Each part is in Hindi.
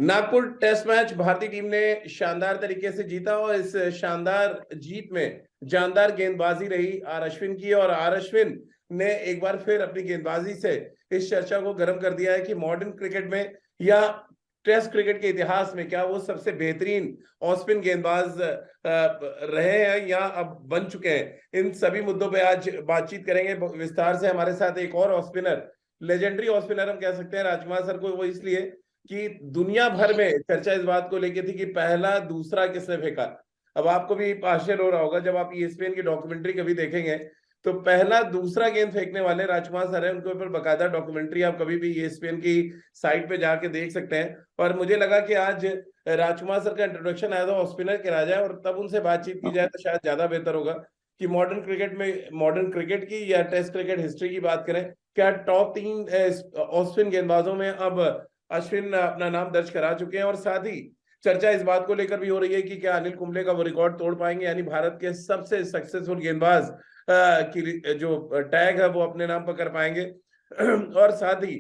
नागपुर टेस्ट मैच भारतीय टीम ने शानदार तरीके से जीता और इस शानदार जीत में जानदार गेंदबाजी रही आर अश्विन की। और आर अश्विन ने एक बार फिर अपनी गेंदबाजी से इस चर्चा को गर्म कर दिया है कि मॉडर्न क्रिकेट में या टेस्ट क्रिकेट के इतिहास में क्या वो सबसे बेहतरीन ऑफ स्पिन गेंदबाज रहे हैं या अब बन चुके हैं। इन सभी मुद्दों पे आज बातचीत करेंगे विस्तार से। हमारे साथ एक और off spinner, legendary off spinner हम कह सकते हैं, राजकुमार सर को, वो इसलिए कि दुनिया भर में चर्चा इस बात को लेकर थी कि पहला दूसरा किसने फेंका। अब आपको भी आश्चर्य हो रहा होगा जब आप ईएसपीएन की डॉक्यूमेंट्री कभी देखेंगे तो पहला दूसरा गेंद फेंकने वाले राजकुमार सर है। उनके ऊपर बकायदा डॉक्यूमेंट्री आप कभी भी ईएसपीएन की साइट पे जाके देख सकते हैं। और मुझे लगा कि आज राजकुमार सर का इंट्रोडक्शन आया था स्पिनर करा जाए और तब उनसे बातचीत की जाए तो शायद ज्यादा बेहतर होगा कि मॉडर्न क्रिकेट में, मॉडर्न क्रिकेट की या टेस्ट क्रिकेट हिस्ट्री की बात करें, क्या टॉप 3 ऑफ स्पिन गेंदबाजों में अब अश्विन अपना नाम दर्ज करा चुके हैं। और साथ ही चर्चा इस बात को लेकर भी हो रही है कि क्या अनिल कुंबले का वो रिकॉर्ड तोड़ पाएंगे, यानी भारत के सबसे सक्सेसफुल गेंदबाज की जो टैग है वो अपने नाम पर कर पाएंगे। और साथ ही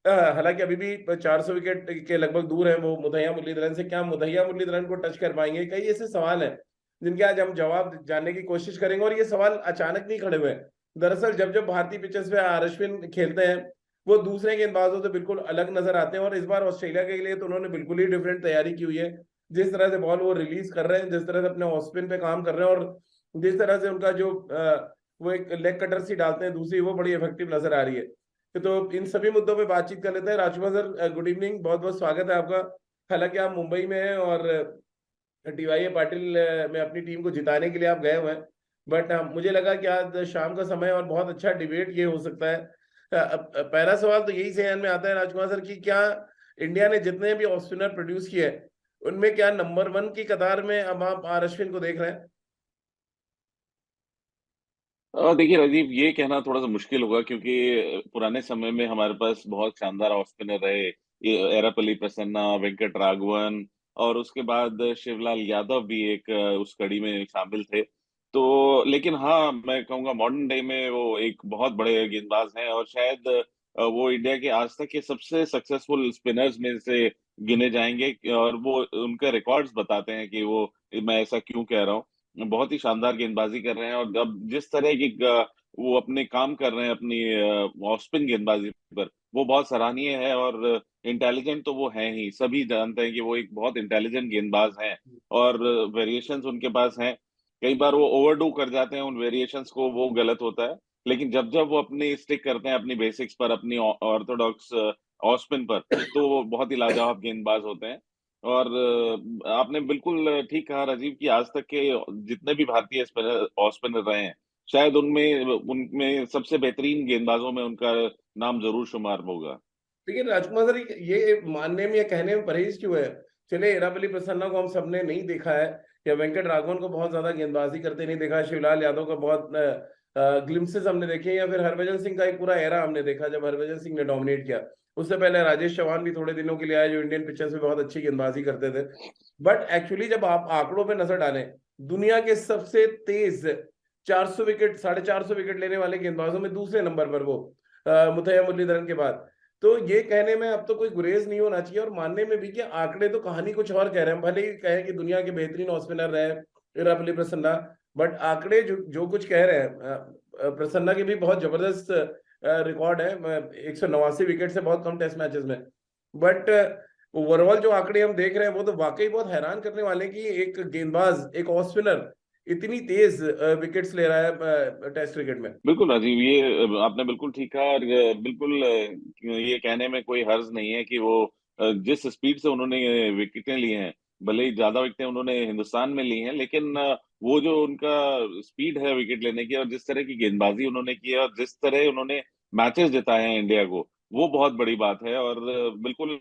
हालांकि अभी भी 400 विकेट के लगभग दूर है वो मुथैया मुरलीधरन से, क्या मुथैया मुरलीधरन को टच कर पाएंगे। कई ऐसे सवाल हैं जिनके आज हम जवाब जानने की कोशिश करेंगे। और ये सवाल अचानक नहीं खड़े हुए। दरअसल जब जब भारतीय पिचेस पे आर अश्विन खेलते हैं वो दूसरे गेंदबाजों से बिल्कुल अलग नजर आते हैं। और इस बार ऑस्ट्रेलिया के लिए तो उन्होंने बिल्कुल ही डिफरेंट तैयारी की हुई है। जिस तरह से बॉल वो रिलीज कर रहे हैं, जिस तरह से अपने ऑफ स्पिन पे काम कर रहे हैं और जिस तरह से उनका जो वो एक लेग कटर सी डालते हैं दूसरी, वो बड़ी इफेक्टिव नजर आ रही है। तो इन सभी मुद्दों पे बातचीत कर लेते हैं। राजकुमार सर, गुड इवनिंग, बहुत बहुत स्वागत है आपका। हालांकि आप मुंबई में हैं और टीवाई पाटिल में अपनी टीम को जिताने के लिए आप गए हुए हैं, बट मुझे लगा कि आज शाम का समय और बहुत अच्छा डिबेट ये हो सकता है। पहला सवाल तो यही जहन में आता है राजकुमार सर की, क्या इंडिया ने जितने भी ऑफ स्पिनर प्रोड्यूस किए उनमें क्या नंबर 1 की कतार में अब आप आर अश्विन को देख रहे हैं? देखिए राजीव, ये कहना थोड़ा सा मुश्किल होगा क्योंकि पुराने समय में हमारे पास बहुत शानदार ऑफ स्पिनर रहे। ये एरापल्ली प्रसन्ना, वेंकट राघवन और उसके बाद शिवलाल यादव भी एक उस कड़ी में शामिल थे। तो लेकिन हाँ, मैं कहूँगा मॉडर्न डे में वो एक बहुत बड़े गेंदबाज हैं और शायद वो इंडिया के आज तक के सबसे सक्सेसफुल स्पिनर्स में से गिने जाएंगे। और वो उनके रिकॉर्ड्स बताते हैं कि वो, मैं ऐसा क्यों कह रहा हूँ, बहुत ही शानदार गेंदबाजी कर रहे हैं। और अब जिस तरह की वो अपने काम कर रहे हैं अपनी ऑफ स्पिन गेंदबाजी पर, वो बहुत सराहनीय है। और इंटेलिजेंट तो वो है ही, सभी जानते हैं कि वो एक बहुत इंटेलिजेंट गेंदबाज हैं। और वेरिएशंस उनके पास हैं। कई बार वो ओवरडू कर जाते हैं उन वेरिएशंस को, वो गलत होता है। लेकिन जब जब वो अपनी स्टिक करते हैं अपनी बेसिक्स पर, अपनी ऑर्थोडॉक्स ऑफ स्पिन पर, तो वो बहुत ही लाजवाब गेंदबाज होते हैं। और आपने बिल्कुल ठीक कहा राजीव कि आज तक के जितने भी भारतीय स्पिनर ऑफ स्पिनर रहे हैं, शायद उनमें उनमें सबसे बेहतरीन गेंदबाजों में उनका नाम जरूर शुमार होगा। लेकिन राजकुमार सर, ये मानने में या कहने में परहेज क्यों है? चले, एरापल्ली प्रसन्ना को हम सबने नहीं देखा है या वेंकट राघवन को बहुत ज्यादा गेंदबाजी करते नहीं देखा है, शिवलाल यादव का बहुत ग्लिम्सेस हमने देखे, या फिर हरभजन सिंह का एक पूरा एरा हमने देखा जब हरभजन सिंह ने डोमिनेट किया। उससे पहले राजेश चौहान भी थोड़े दिनों के लिए आए जो इंडियन पिचेस में बहुत अच्छी गेंदबाजी करते थे। बट एक्चुअली जब आप आंकड़ों पे नजर डालें, दुनिया के सबसे तेज 400 विकेट, 450 विकेट लेने वाले गेंदबाजों में दूसरे नंबर पर वो मुथैया मुरलीधरन के बाद। तो ये कहने में अब तो कोई गुरेज नहीं होना चाहिए और मानने में भी कि आंकड़े तो कहानी कुछ और कह रहे हैं। भले ही कहें कि दुनिया के बेहतरीन ऑफ स्पिनर रहे इरापल्ली प्रसन्ना, बट आंकड़े जो कुछ कह रहे हैं, प्रसन्ना के भी बहुत जबरदस्त रिकॉर्ड है, 189 विकेट से बहुत कम टेस्ट मैचेस में। बट ओवरऑल जो आंकड़े हम देख रहे हैं वो तो वाकई बहुत हैरान करने वाले हैं कि एक गेंदबाज, एक ऑफ स्पिनर इतनी तेज विकेट्स ले रहा है टेस्ट क्रिकेट में। बिल्कुल राजीव, ये आपने बिल्कुल ठीक कहा। और बिल्कुल ये कहने में कोई हर्ज नहीं है कि वो जिस स्पीड से उन्होंने विकेटें ली हैं, भले ही ज्यादा विकेटें उन्होंने हिंदुस्तान में ली हैं, लेकिन वो जो उनका स्पीड है विकेट लेने की, और जिस तरह की गेंदबाजी उन्होंने की है, और जिस तरह उन्होंने मैचेस जिताए हैं इंडिया को, वो बहुत बड़ी बात है। और बिल्कुल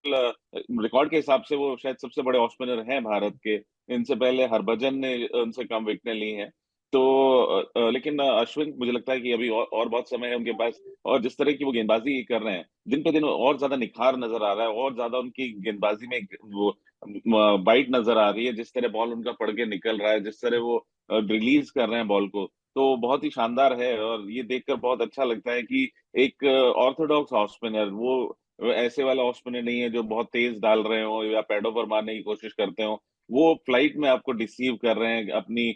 रिकॉर्ड के हिसाब से वो शायद सबसे बड़े ऑफ स्पिनर हैं भारत के। इनसे पहले हरभजन ने उनसे कम विकेटें ली हैं। तो लेकिन अश्विन, मुझे लगता है कि अभी और बहुत समय है उनके पास। और जिस तरह की वो गेंदबाजी कर रहे हैं, दिन पे दिन और ज्यादा निखार नजर आ रहा है, और ज्यादा उनकी गेंदबाजी में वो बाइट नजर आ रही है। जिस तरह बॉल उनका पड़ के निकल रहा है, जिस तरह वो रिलीज कर रहे हैं बॉल को, तो बहुत ही शानदार है। और ये देखकर बहुत अच्छा लगता है कि एक ऑर्थोडॉक्स ऑफ स्पिनर, वो ऐसे वाले ऑफ स्पिनर नहीं है जो बहुत तेज डाल रहे हो या पैडों पर मारने की कोशिश करते हो। वो फ्लाइट में आपको डिसीव कर रहे हैं, अपनी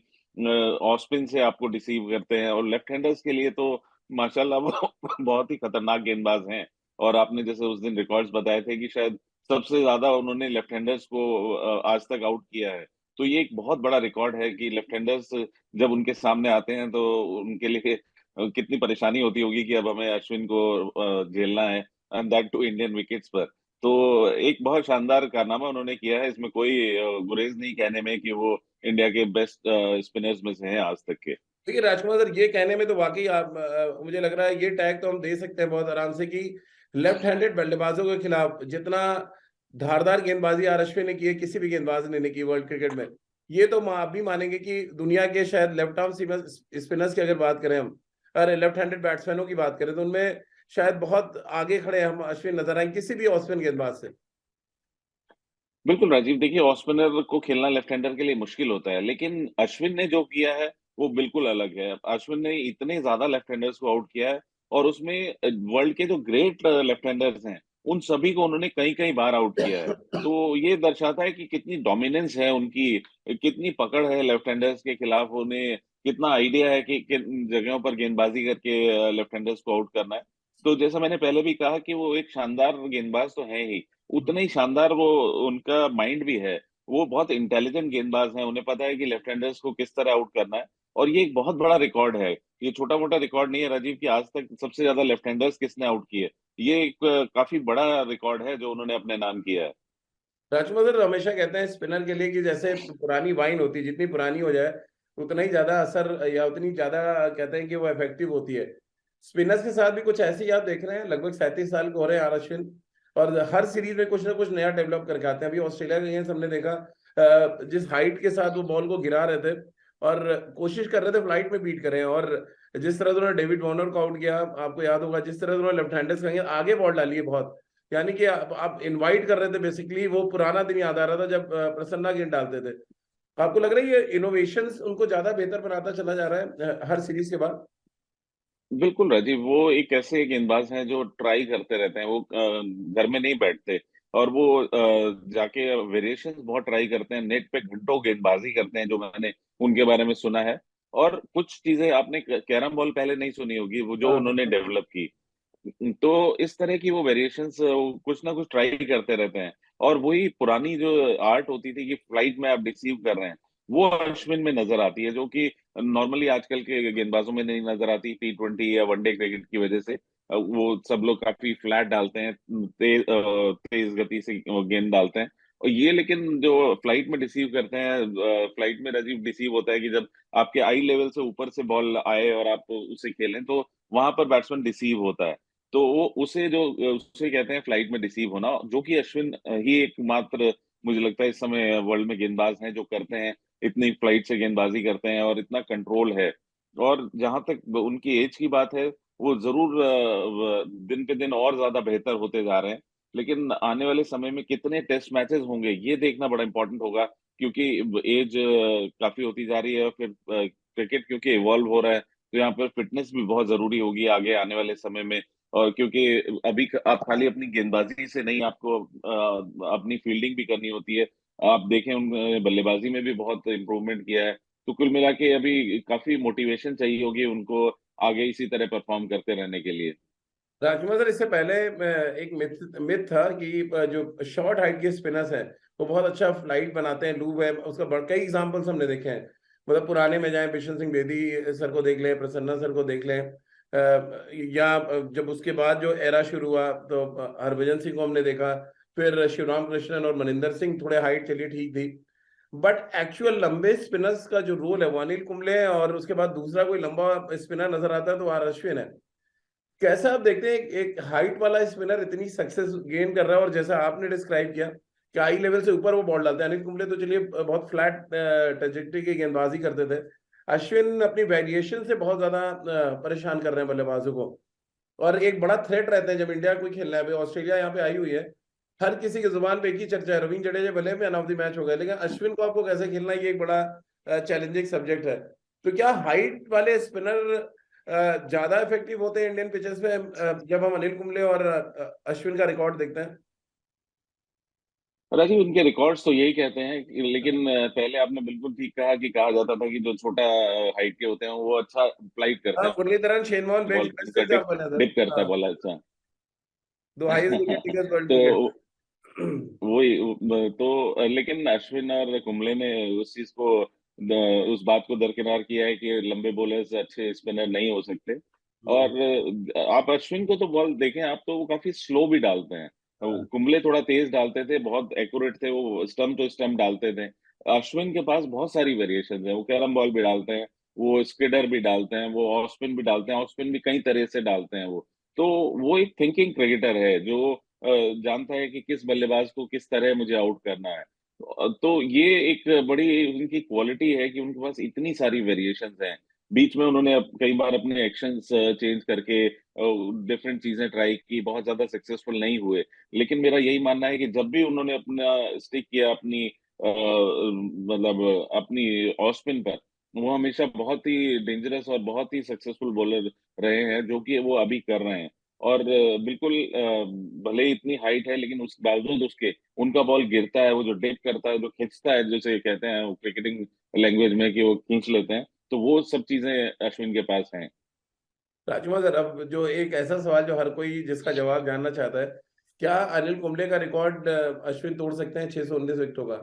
ऑफ स्पिन से आपको डिसीव करते हैं, और लेफ्ट हैंडर्स के लिए तो माशाल्लाह वो बहुत ही खतरनाक गेंदबाज हैं। और आपने जैसे उस दिन रिकॉर्ड्स बताए थे कि शायद सबसे ज्यादा उन्होंने लेफ्ट हैंडर्स को आज तक आउट किया है। तो ये एक बहुत बड़ा रिकॉर्ड है कि लेफ्ट हैंडर्स जब उनके सामने आते हैं तो उनके लिए कितनी परेशानी होती होगी कि अब हमें अश्विन को झेलना है, and that too Indian wickets पर। तो एक बहुत शानदार कारनामा उन्होंने किया है, इसमें कोई गुरेज नहीं कहने में कि वो इंडिया के बेस्ट स्पिनर्स में से हैं आज तक के। देखिए राजकुमार सर, ये कहने में तो वाकई आप मुझे लग रहा है ये टैग तो हम दे सकते हैं बहुत आराम से कि लेफ्ट हैंडेड बल्लेबाजों के खिलाफ जितना धारदार गेंदबाजी आर अश्विन ने की है, किसी भी गेंदबाज ने नहीं की वर्ल्ड क्रिकेट में। ये तो आप भी मानेंगे कि दुनिया के शायद लेफ्ट आर्म स्पिनर्स की अगर बात करें हम, अरे लेफ्ट हैंडेड बैट्समैनों की बात करें, तो उनमें शायद बहुत आगे खड़े हम अश्विन नजर आए किसी भी ऑफ स्पिन गेंदबाज से। बिल्कुल राजीव, देखिए ऑफ स्पिनर को खेलना लेफ्ट हैंडर के लिए मुश्किल होता है, लेकिन अश्विन ने जो किया है वो बिल्कुल अलग है। अश्विन ने इतने ज्यादा लेफ्ट हैंडर्स को आउट किया है, और उसमें वर्ल्ड के जो ग्रेट लेफ्ट हैंडर्स हैं उन सभी को उन्होंने कई कई बार आउट किया है। तो ये दर्शाता है कि कितनी डोमिनेंस है उनकी, कितनी पकड़ है लेफ्ट हैंडर्स के खिलाफ, उन्हें कितना आइडिया है कि किन जगहों पर गेंदबाजी करके लेफ्ट हैंडर्स को आउट करना है। तो जैसा मैंने पहले भी कहा कि वो एक शानदार गेंदबाज तो है ही, उतना ही शानदार वो उनका माइंड भी है। वो बहुत इंटेलिजेंट गेंदबाज हैं, उन्हें पता है कि लेफ्ट हैंडर्स को किस तरह आउट करना है। और ये एक बहुत बड़ा रिकॉर्ड है, ये छोटा मोटा रिकॉर्ड नहीं है राजीव, कि आज तक सबसे ज्यादा लेफ्ट हैंडर्स किसने आउट किए। ये एक काफी बड़ा रिकॉर्ड है जो उन्होंने अपने नाम किया है। राजकुमार सर हमेशा कहते हैं स्पिनर के लिए कि जैसे पुरानी वाइन होती है, जितनी पुरानी हो जाए उतना ही ज्यादा असर या उतनी ज्यादा कहते हैं कि वो इफेक्टिव होती है। स्पिनर्स के साथ भी कुछ ऐसे ही आप देख रहे हैं, लगभग 37 साल के हो रहे हैं आर अश्विन, और हर सीरीज में कुछ ना कुछ नया डेवलप करके आते हैं। अभी ऑस्ट्रेलिया के गेम्स हमने देखा, जिस हाइट के साथ वो बॉल को गिरा रहे थे और कोशिश कर रहे थे फ्लाइट में बीट करें, और जिस तरह से उन्होंने डेविड वार्नर को आउट किया, आपको याद होगा जिस तरह से उन्होंने लेफ्ट हैंडर्स कहेंगे आगे बॉल डाली है बहुत, यानी कि आप इनवाइट कर रहे थे बेसिकली। वो पुराना दिन याद आ रहा था जब प्रसन्ना गेंद डालते थे। आपको लग रहा है ये इनोवेशंस उनको ज्यादा बेहतर बनाता चला जा रहा है हर सीरीज के बाद? बिल्कुल राजीव, वो एक ऐसे गेंदबाज हैं जो ट्राई करते रहते हैं, वो घर में नहीं बैठते, और वो जाके वेरिएशंस बहुत ट्राई करते हैं, नेट पे घंटों गेंदबाजी करते हैं, जो मैंने उनके बारे में सुना है। और कुछ चीजें आपने कैरम बॉल पहले नहीं सुनी होगी, वो जो हाँ उन्होंने डेवलप की। तो इस तरह की वो वेरिएशंस कुछ ना कुछ ट्राई करते रहते हैं। और वही पुरानी जो आर्ट होती थी कि फ्लाइट में आप डिसीव कर रहे हैं, वो अश्विन में नजर आती है, जो कि नॉर्मली आजकल के गेंदबाजों में नहीं नजर आती, T20 या वनडे क्रिकेट की वजह से। वो सब लोग काफी फ्लैट डालते हैं, तेज गति से वो गेंद डालते हैं। और ये लेकिन जो फ्लाइट में डिसीव करते हैं, फ्लाइट में राजीव डिसीव होता है कि जब आपके आई लेवल से ऊपर से बॉल आए और आप उसे खेलें, तो वहां पर बैट्समैन डिसीव होता है। तो वो उसे कहते हैं फ्लाइट में डिसीव होना, जो कि अश्विन ही एकमात्र मुझे लगता है इस समय वर्ल्ड में गेंदबाज हैं जो करते हैं, इतनी फ्लाइट से गेंदबाजी करते हैं और इतना कंट्रोल है। और जहां तक उनकी एज की बात है, वो जरूर दिन पे दिन और ज्यादा बेहतर होते जा रहे हैं। लेकिन आने वाले समय में कितने टेस्ट मैचेस होंगे ये देखना बड़ा इंपॉर्टेंट होगा, क्योंकि एज काफी होती जा रही है, और फिर क्रिकेट क्योंकि इवॉल्व हो रहा है, तो यहाँ पर फिटनेस भी बहुत जरूरी होगी आगे आने वाले समय में। और क्योंकि अभी आप खाली अपनी गेंदबाजी से नहीं, आपको अपनी फील्डिंग भी करनी होती है। आप देखें उन बल्लेबाजी में भी बहुत इम्प्रूवमेंट किया है। तो कुल मिला के अभी काफी मोटिवेशन चाहिए होगी उनको आगे इसी तरह परफॉर्म करते रहने के लिए। राजकुमार सर, इससे पहले एक मिथ मिथ था कि जो शॉर्ट हाइट के स्पिनर्स हैं वो बहुत अच्छा फ्लाइट बनाते हैं, लूब है उसका, कई एग्जांपल्स हमने देखे हैं। मतलब पुराने में जाएं, बिशन सिंह बेदी सर को देख लें, प्रसन्ना सर को देख लें, या जब उसके बाद जो एरा शुरू हुआ तो हरभजन सिंह को हमने देखा, फिर शिवराम कृष्णन और मनिंदर सिंह, थोड़े हाइट चलिए ठीक थी, बट एक्चुअल लंबे स्पिनर्स का जो रोल है वो अनिल कुंबले है, और उसके बाद दूसरा कोई लंबा स्पिनर नजर आता है तो आर अश्विन है। कैसा आप देखते हैं एक हाइट वाला स्पिनर इतनी सक्सेस गेन कर रहा है, और जैसा आपने डिस्क्राइब किया कि आई लेवल से ऊपर वो बॉल डालते हैं। अनिल कुंबले तो चलिए बहुत फ्लैट ट्रेजेक्टरी की गेंदबाजी करते थे, अश्विन अपनी वेरिएशन से बहुत ज्यादा परेशान कर रहे हैं बल्लेबाजों को, और एक बड़ा थ्रेट रहता है जब इंडिया कोई खेलना है। अभी ऑस्ट्रेलिया यहाँ पे आई हुई है, हर किसी की जुबान पे एक ही चर्चा है, रविंद्र जडेजा भले मैन ऑफ द मैच हो गए, लेकिन अश्विन को आपको कैसे खेलना है ये एक बड़ा चैलेंजिंग सब्जेक्ट है। तो क्या हाइट वाले स्पिनर ज्यादा इफेक्टिव होते हैं इंडियन पिचेस में जब हम अनिल कुंबले और अश्विन का रिकॉर्ड देखते हैं? राजीव, उनके रिकॉर्ड्स तो यही कहते हैं लेकिन पहले आपने बिल्कुल ठीक कहा कि कहा जाता था कि जो छोटा हाइट के होते हैं वो अच्छा फ्लाइट करते हाँ, हैं Muralitharan, Shane Warne ball, best उनका एग्जाम्पल है सर। डिप करता हाँ, है बॉल अच्छा। दो हाईएस्ट विकेट टेकर्स वर्ल्ड तो क्रिकेट। वही तो लेकिन अश्विन और कुंबले ने उस चीज को उस बात को दरकिनार किया है कि लंबे बॉलर्स अच्छे स्पिनर नहीं हो सकते। और आप अश्विन को तो बॉल देखें आप, तो वो काफी स्लो भी डालते हैं। हाँ, कुंबले थोड़ा तेज डालते थे, बहुत एक्यूरेट थे, वो स्टंप टू स्टंप डालते थे। अश्विन के पास बहुत सारी वेरिएशन है, वो कैरम बॉल भी डालते हैं, वो स्किडर भी डालते हैं, वो ऑफ स्पिन भी डालते हैं, ऑफ स्पिन भी कई तरह से डालते हैं वो। तो वो एक थिंकिंग क्रिकेटर है जो जानता है कि किस बल्लेबाज को किस तरह मुझे आउट करना है। तो ये एक बड़ी उनकी क्वालिटी है कि उनके पास इतनी सारी वेरिएशंस हैं। बीच में उन्होंने कई बार अपने एक्शंस चेंज करके डिफरेंट चीजें ट्राई की, बहुत ज्यादा सक्सेसफुल नहीं हुए। लेकिन मेरा यही मानना है कि जब भी उन्होंने अपना स्टिक किया अपनी मतलब अपनी ऑफ स्पिन पर, वो हमेशा बहुत ही डेंजरस और बहुत ही सक्सेसफुल बॉलर रहे हैं, जो कि वो अभी कर रहे हैं। और बिल्कुल भले ही इतनी हाइट है लेकिन उस बावजूद उसके उनका बॉल गिरता है, वो जो डिप करता है, जो खींचता है, जैसे कहते हैं क्रिकेटिंग लैंग्वेज में कि वो खींच लेते हैं, तो वो सब चीजें अश्विन के पास हैं। राजकुमार सर, अब जो एक ऐसा सवाल जो हर कोई जिसका जवाब जानना चाहता है, क्या अनिल कुंबले का रिकॉर्ड अश्विन तोड़ सकते हैं 619 विकेटों का?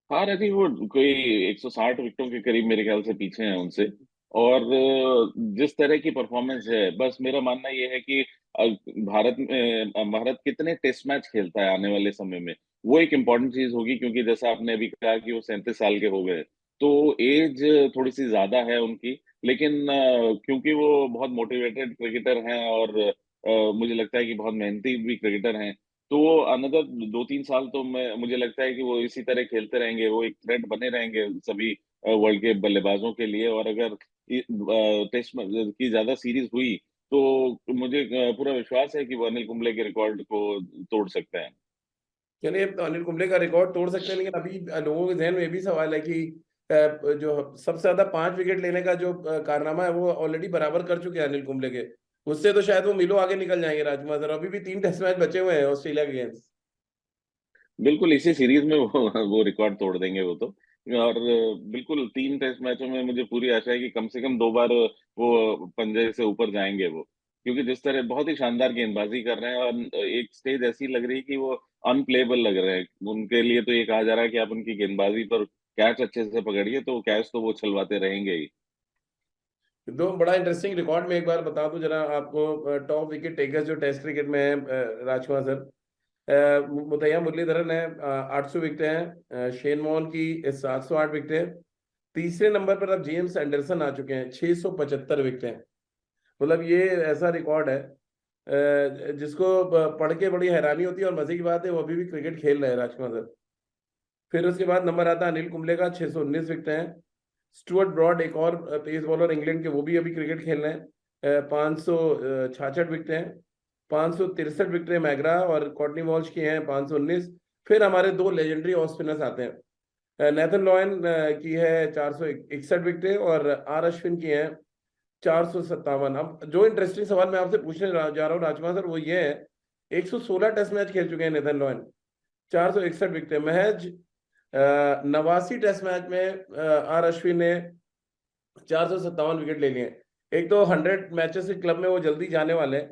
हाँ राजीव, वो कोई 160 विकेटों के करीब मेरे ख्याल से पीछे हैं उनसे। और जिस तरह की परफॉर्मेंस है, बस मेरा मानना ये है कि भारत कितने टेस्ट मैच खेलता है आने वाले समय में, वो एक इम्पोर्टेंट चीज होगी। क्योंकि जैसा आपने अभी कहा कि वो 37 साल के हो गए, तो एज थोड़ी सी ज्यादा है उनकी। लेकिन क्योंकि वो बहुत मोटिवेटेड क्रिकेटर हैं और मुझे लगता है कि बहुत मेहनती भी क्रिकेटर हैं, तो वो अनदर 2-3 साल तो मैं मुझे लगता है कि वो इसी तरह खेलते रहेंगे, वो एक थ्रेट बने रहेंगे सभी वर्ल्ड के बल्लेबाजों के लिए। और अगर टेस्ट की ज्यादा सीरीज हुई तो मुझे पूरा विश्वास है कि वो अनिल कुंबले के रिकॉर्ड को तोड़ सकते हैं। चलिए, अब तो अनिल कुंबले का रिकॉर्ड तोड़ सकते हैं, लेकिन अभी लोगों के जहन में ये भी सवाल है कि जो सबसे ज्यादा 5 विकेट लेने का जो कारनामा है वो ऑलरेडी बराबर कर चुके हैं अनिल कुंबले के। उससे तो शायद वो मिलो आगे निकल जाएंगे राजकुमार सर। अभी भी 3 टेस्ट मैच बचे हुए हैं ऑस्ट्रेलिया के अगेंस्ट। बिल्कुल इसी सीरीज में वो रिकॉर्ड तोड़ देंगे वो तो। और बिल्कुल 3 टेस्ट मैचों में मुझे पूरी आशा है कि कम से कम 2 बार वो पंजे से ऊपर जाएंगे वो। क्योंकि जिस तरह बहुत ही शानदार गेंदबाजी कर रहे हैं, और एक स्टेज ऐसी लग रही है कि वो अनप्लेबल लग रहे हैं। उनके लिए तो ये कहा जा रहा है कि आप उनकी गेंदबाजी पर कैच अच्छे से पकड़िए तो कैच तो वो छलवाते रहेंगे ही। दो बड़ा इंटरेस्टिंग रिकॉर्ड में एक बार बता दूं जरा आपको, टॉप विकेट टेकर्स जो टेस्ट क्रिकेट में है राजकुमार सर। मुतैया मुरलीधरन है, 800 विकेट हैं। शेन वॉर्न की 708 विकेट है। तीसरे नंबर पर अब जेम्स एंडरसन आ चुके हैं, 675 विकेट हैं। मतलब ये ऐसा रिकॉर्ड है जिसको पढ़ के बड़ी हैरानी होती है, और मजे की बात है वो अभी भी क्रिकेट खेल रहे हैं राजकुमार सर। फिर उसके बाद नंबर आता है अनिल कुंबले का, 619 विकेट हैं। स्टुअर्ट ब्रॉड एक और पेस बॉलर इंग्लैंड के, वो भी अभी क्रिकेट खेल रहे हैं, 566 विकेट हैं। 563 विकेट है मैगरा और कॉटनी वॉल्श के हैं 519। फिर हमारे दो लेजेंडरी ऑफ स्पिनर्स आते हैं। नेथन लॉयन की है 461 विकेट, और आर अश्विन की है 457। अब जो इंटरेस्टिंग सवाल मैं आपसे पूछने जा रहा हूँ राजकुमार सर, वो ये है, 116 टेस्ट मैच खेल चुके हैं नेथन लॉयन, 461 विकेट। महज 89 टेस्ट मैच में आर अश्विन ने 457 विकेट ले लिए। एक तो 100 मैचेस के क्लब में वो जल्दी जाने वाले हैं।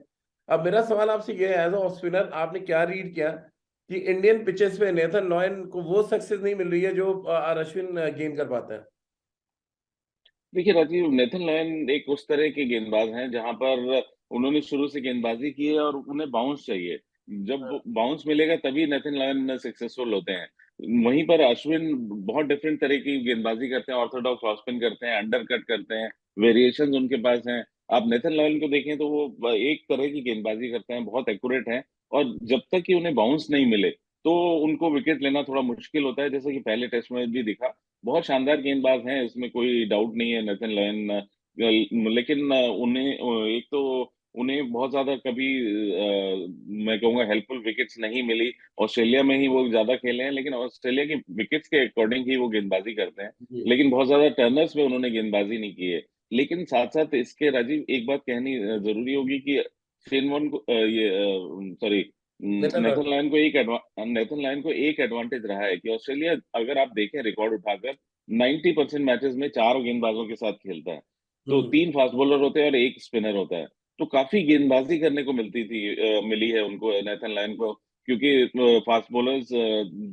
अब मेरा सवाल आपसे ये है, एज ऑफ स्पिनर आपने क्या रीड किया कि इंडियन पिचेस पे नेथन लॉयन को वो सक्सेस नहीं मिल रही है जो आर अश्विन गेन कर पाते हैं? देखिए राजीव, नेथन लायन एक उस तरह के गेंदबाज हैं जहां पर उन्होंने शुरू से गेंदबाजी की है और उन्हें बाउंस चाहिए। जब बाउंस मिलेगा तभी नेथन लायन सक्सेसफुल होते हैं। वहीं पर अश्विन बहुत डिफरेंट तरह की गेंदबाजी करते हैं, ऑर्थोडॉक्स ऑफ स्पिन करते हैं, अंडर कट करते हैं, वेरिएशंस उनके पास हैं। आप नेथन लायन को देखें तो वो एक तरह की गेंदबाजी करते हैं, बहुत एक्यूरेट हैं। और जब तक कि उन्हें बाउंस नहीं मिले तो उनको विकेट लेना थोड़ा मुश्किल होता है, जैसे कि पहले टेस्ट में भी दिखा। बहुत शानदार गेंदबाज हैं, इसमें कोई डाउट नहीं है नेथन लायन। लेकिन उन्हें एक तो उन्हें बहुत ज्यादा कभी मैं कहूंगा हेल्पफुल विकेट्स नहीं मिली। ऑस्ट्रेलिया में ही वो ज्यादा खेले हैं, लेकिन ऑस्ट्रेलिया की विकेट्स के अकॉर्डिंग ही वो गेंदबाजी करते हैं। जी। लेकिन बहुत ज्यादा टर्नर्स में उन्होंने गेंदबाजी नहीं की है। लेकिन साथ-साथ इसके राजीव एक बात कहनी ज़रूरी होगी कि शेन वॉर्न को सॉरी नेथन नेथन लायन को एक एडवांटेज रहा है कि ऑस्ट्रेलिया अगर आप देखें रिकॉर्ड उठाकर 90% मैचेस में 4 गेंदबाजों के साथ खेलता है। तो 3 फास्ट बॉलर होते हैं और 1 स्पिनर होता है। तो काफ़ी गेंदबाज़ी करने को मिली है उनको नेथन लायन को क्योंकि फास्ट बॉलर्स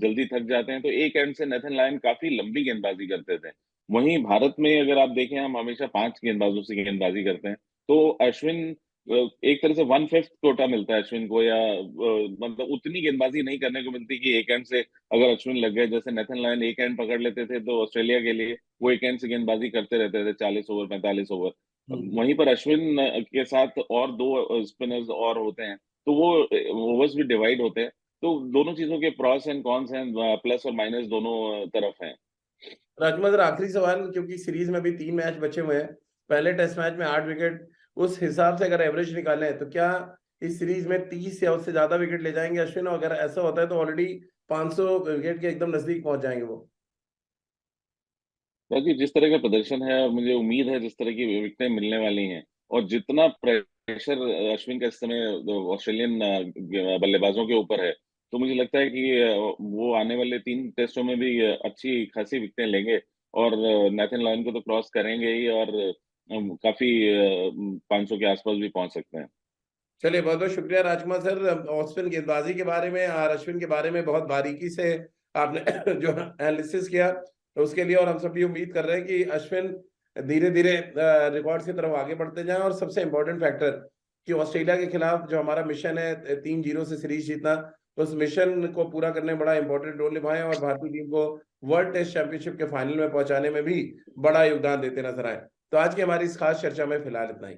जल्दी थक जाते हैं, तो एक एंड से नेथन लायन काफ़ी लंबी गेंदबाज़ी करते थे। वहीं भारत में अगर आप देखें हम हमेशा 5 गेंदबाजों से गेंदबाज़ी करते हैं। तो अश्विन एक तरह से 1/5 कोटा मिलता है अश्विन को या मतलब उतनी गेंदबाज़ी नहीं करने को मिलती कि एक एंड से अगर अश्विन लग गए, जैसे नेथन लायन एक एंड पकड़ लेते थे तो ऑस्ट्रेलिया के लिए वो एक एंड से गेंदबाज़ी करते रहते थे 40 ओवर, 45 ओवर। वहीं पर अश्विन के साथ और 2 स्पिनर्स और होते हैं, तो वो ओवर्स भी डिवाइड होते हैं। तो दोनों चीज़ों के प्रोस एंड कॉन्स हैं, प्लस और माइनस दोनों तरफ हैं। राजकुमार सर, आखिरी सवाल, क्योंकि सीरीज में भी 3 मैच बचे हुए हैं, पहले टेस्ट मैच में 8 विकेट, उस हिसाब से अगर एवरेज निकालें तो क्या इस सीरीज में 30 या उससे ज्यादा विकेट ले जाएंगे अश्विन? और अगर ऐसा होता है तो ऑलरेडी 500 विकेट के एकदम नजदीक पहुंच जाएंगे वो। बाकी जिस तरह का प्रदर्शन है और मुझे उम्मीद है जिस तरह की विकेटें मिलने वाली हैं और जितना प्रेशर अश्विन का इस समय ऑस्ट्रेलियन बल्लेबाजों के ऊपर है, तो मुझे लगता है कि वो आने वाले 3 टेस्टों में भी अच्छी खासी विकेटें लेंगे और नेथन लायन को तो क्रॉस करेंगे ही और काफी 500 के आसपास भी पहुंच सकते हैं। चलिए, बहुत बहुत शुक्रिया राजकुमार सर, ऑस्पिन गेंदबाजी के बारे में और अश्विन के बारे में बहुत बारीकी से आपने जो एनालिसिस किया, तो उसके लिए और हम सब भी उम्मीद कर रहे हैं कि अश्विन धीरे धीरे रिकॉर्ड्स की तरफ आगे बढ़ते जाएं। और सबसे इंपॉर्टेंट फैक्टर कि ऑस्ट्रेलिया के खिलाफ जो हमारा मिशन है 3-0 से सीरीज जीतना, तो उस मिशन को पूरा करने में बड़ा इंपॉर्टेंट रोल निभाएं और भारतीय टीम को वर्ल्ड टेस्ट चैंपियनशिप के फाइनल में पहुंचाने में भी बड़ा योगदान देते नजर आए। तो आज की हमारी इस खास चर्चा में फिलहाल इतना ही।